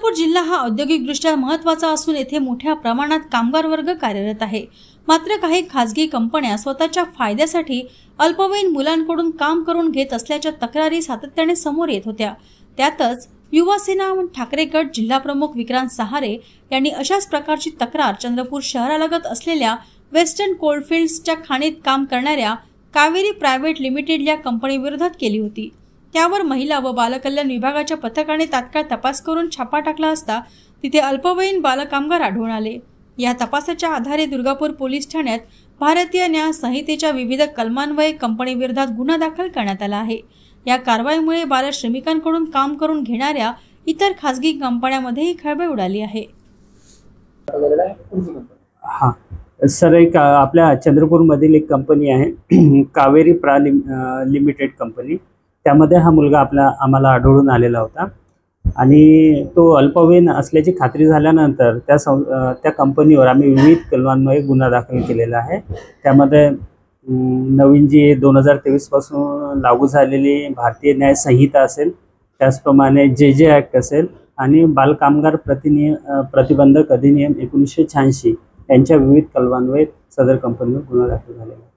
चंद्रपूर जिल्हा हा औद्योगिकदृष्ट्या महत्त्वाचा असून येथे मोठ्या प्रमाणात कामगार वर्ग कार्यरत आहे। मात्र काही खासगी कंपन्या स्वतःच्या फायद्यासाठी अल्पवयीन मुलांकडून काम करून घेत असल्याच्या तक्रारी सातत्याने समोर येत होत्या। त्यातच युवासेना ठाकरे गट जिल्हा प्रमुख विक्रांत सहारे यांनी अशाच प्रकारची तक्रार चंद्रपूर शहरालगत असलेल्या वेस्टर्न कोलफिल्ड्सच्या खाणीत काम करणाऱ्या कावेरी प्रायव्हेट लिमिटेड या कंपनी विरोधात केली होती। त्यावर महिला व बालकल्याण विभागाच्या पथकाने तात्काळ तपास करून छापा टाकला असता तिथे अल्पवयीन बालकामगार आढळून आले। या तपासाच्या आधारे दुर्गापूर पोलीस ठाण्यात भारतीय न्याय संहितेच्या विविध कलमान्वये कंपनी विरोधात गुन्हा दाखल करण्यात आला आहे। या कारवाईमुळे बालश्रमिकांकडून काम करून घेणाऱ्या इतर खासगी कंपन्यांमध्येही खळबळ उडाली आहे। सर, एक आपल्या चंद्रपूरमधील एक कंपनी आहे कावेरी लिमिटेड कंपनी। त्यामध्ये हा मुलगा आम्हाला आढळून आलेला होता आणि तो अल्पवयीन असल्याची खात्री झाल्यानंतर त्या कंपनीवर आम्ही विविध कलमांमध्ये गुन्हा दाखल केलेला आहे। त्यामध्ये नवीन जी 2023 पासून लागू झालेली भारतीय न्याय संहिता असेल, त्याचप्रमाणे जे ॲक्ट असेल आणि बालकामगार प्रतिबंधक अधिनियम 1986 यांच्या विविध कलमांवर सदर कंपनीवर गुन्हा दाखल झालेला आहे।